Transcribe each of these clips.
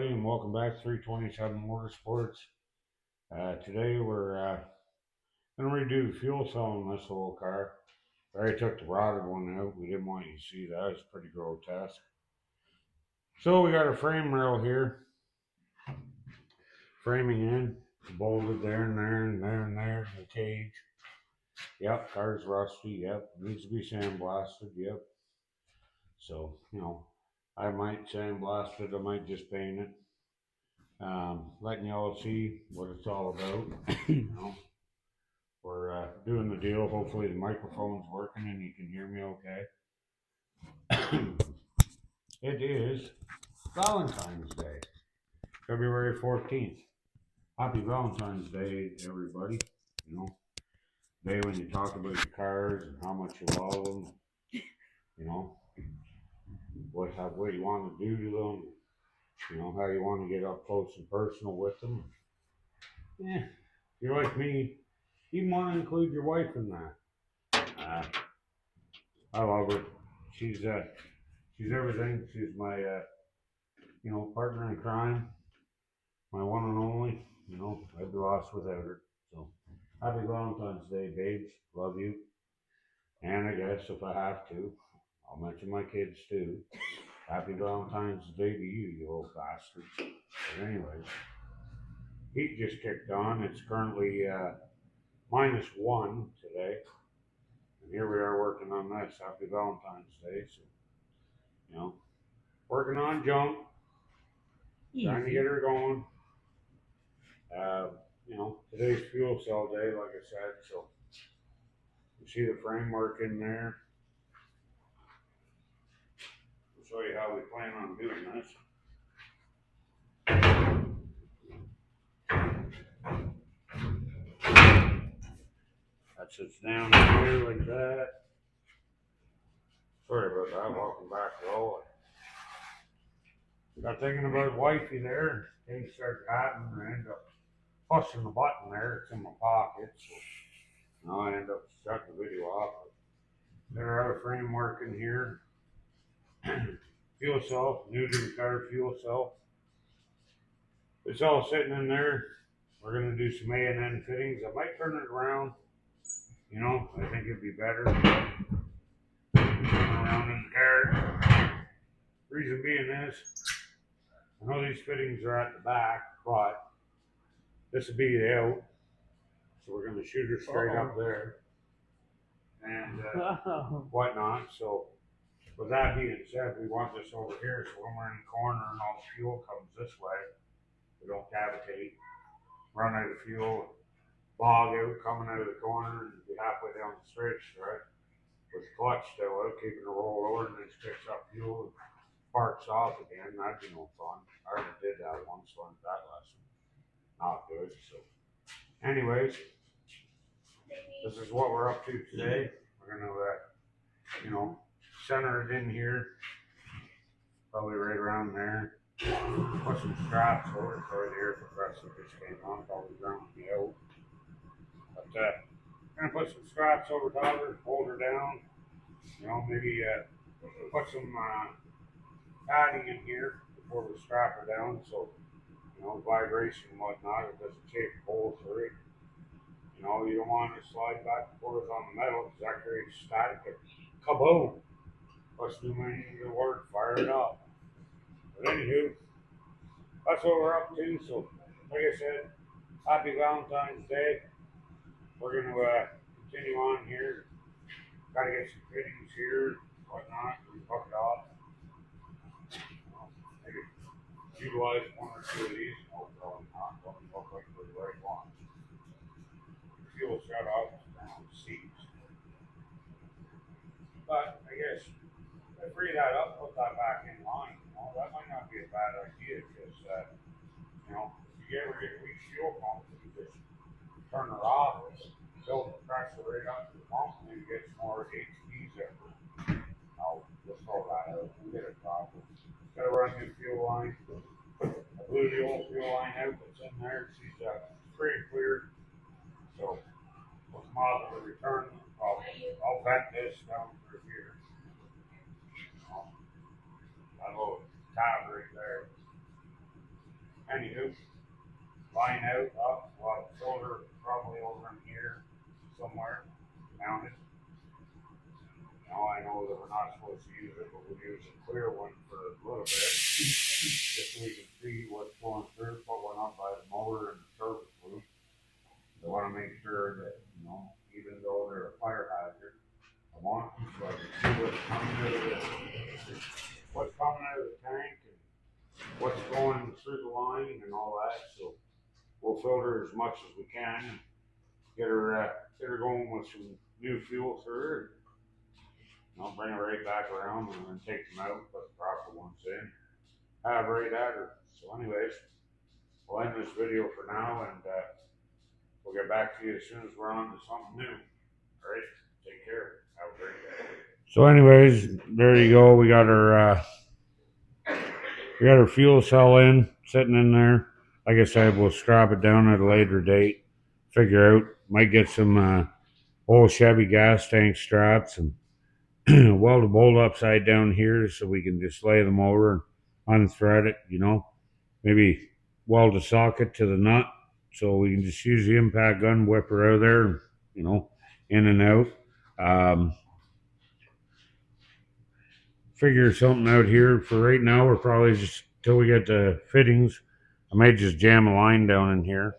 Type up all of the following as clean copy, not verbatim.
everybody, and welcome back to 327 Motorsports. Today we're going to redo the fuel cell on this little car. I already took the rotted one out. We didn't want you to see that. It's pretty grotesque. So we got a frame rail here, framing in, bolted there and there and there and there, the cage. Yep, car's rusty. Yep, needs to be sandblasted. Yep. So, I might sandblast it. I might just paint it. Letting y'all see what it's all about. We're doing the deal. Hopefully the microphone's working and you can hear me okay. It is Valentine's Day, February 14th. Happy Valentine's Day, everybody. Day when you talk about your cars and how much you love them. What you want to do to them. How you want to get up close and personal with them. Yeah, if you're like me, you want to include your wife in that. I love her. She's everything. She's my partner in crime, my one and only. I'd be lost without her. So happy Valentine's Day, babes. Love you. And I guess if I have to, I'll mention my kids too. Happy Valentine's Day to you, you old bastards. But anyways, heat just kicked on. It's currently -1 today. And here we are working on this. Happy Valentine's Day. So, working on junk. Trying to get her going. Today's fuel cell day, like I said, so you see the framework in there. I'll show you how we plan on doing this. That sits down here like that. Sorry about that, welcome back to all. Got thinking about wifey there, things start happening, I end up pushing the button there, it's in my pocket, so I end up shutting the video off. Got our other framework in here. Fuel cell, new to the car fuel cell. It's all sitting in there. We're going to do some A&N fittings. I might turn it around. I think it'd be better. Turn around in the car. Reason being is, I know these fittings are at the back, but this would be the out. So we're going to shoot her straight up there. And whatnot. So with that being said, we want this over here so when we're in the corner and all the fuel comes this way, we don't cavitate, run out of fuel, bog out coming out of the corner and be halfway down the stretch, right? With the clutch still out, keeping the roll over and then picks up fuel and parks off again. That'd be no fun. I already did that once, learned that lesson. Not good. So anyways, this is what we're up to today. We're gonna center it in here, probably right around there. Put some straps over it. Sorry, the air compressor just came on, probably ground me out. But gonna put some straps over top her, hold her down. Maybe put some padding in here before we strap her down, so vibration and whatnot, it doesn't take holes through it. You don't want to slide back and forth on the metal because that creates static. Kaboom! Let's do my good work, fire it up. But anywho, that's what we're up to. So, like I said, happy Valentine's Day. We're going to continue on here. Got to get some fittings here, whatnot. We hook it off. Maybe utilize one or two of these. No, probably not. Doesn't look like we're the right ones. Fuel shut off down the seats. But I guess if I free that up, put that back in line. That might not be a bad idea because, if you ever get a weak fuel pump, you just turn it off, fill the pressure right up to the pump, and then you get some more HPs there. I'll just throw that out and get it proper. Gotta run new fuel line. I blew the old fuel line out that's in there. She's pretty clear. So we'll come out with a return. I'll vent this down through here. That little tab right there. Anywho, line out, up, well, shoulder probably over in here somewhere, mounted. Now I know that we're not supposed to use it, but we'll use a clear one for a little bit, just so we can see what's going through, put one up by the motor and the service loop. I want to make sure that, even though they're a fire hazard, I want them so I can see what's coming out of the tank and what's going through the line and all that. So we'll filter as much as we can and get her going with some new fuel through her. I'll bring her right back around and then take them out, put the proper ones in, have right at her. So anyways, we'll end this video for now, and we'll get back to you as soon as we're on to something new. All right, take care. Have a great day. So anyways, there you go. We got our fuel cell sitting in there. Like I said, we'll strap it down at a later date. Figure out, might get some old Chevy gas tank straps and weld a bolt upside down here so we can just lay them over and unthread it, maybe weld a socket to the nut so we can just use the impact gun, whip her out of there, in and out. Figure something out here. For right now, we're probably just till we get the fittings. I may just jam a line down in here,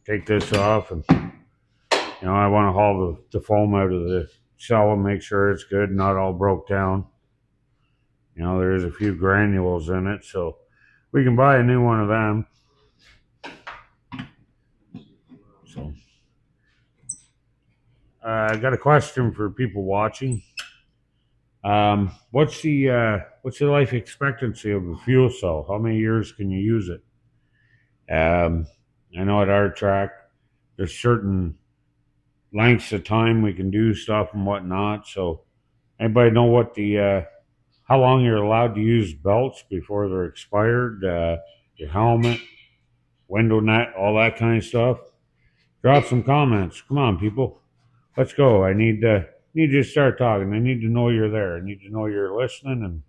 take this off, and I want to haul the foam out of the cell and make sure it's good, not all broke down. There's a few granules in it, so we can buy a new one of them. So I got a question for people watching. What's the life expectancy of a fuel cell? How many years can you use it? I know at our track there's certain lengths of time we can do stuff and whatnot. So anybody know what how long you're allowed to use belts before they're expired? Your helmet, window net, all that kind of stuff. Drop some comments. Come on, people. Let's go. I need you to start talking. I need to know you're there. I need to know you're listening and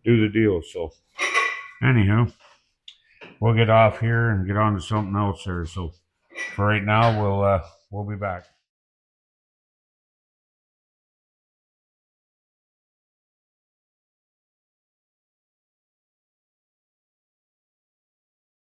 do the deal. So anyhow, we'll get off here and get on to something else there. So for right now, we'll be back.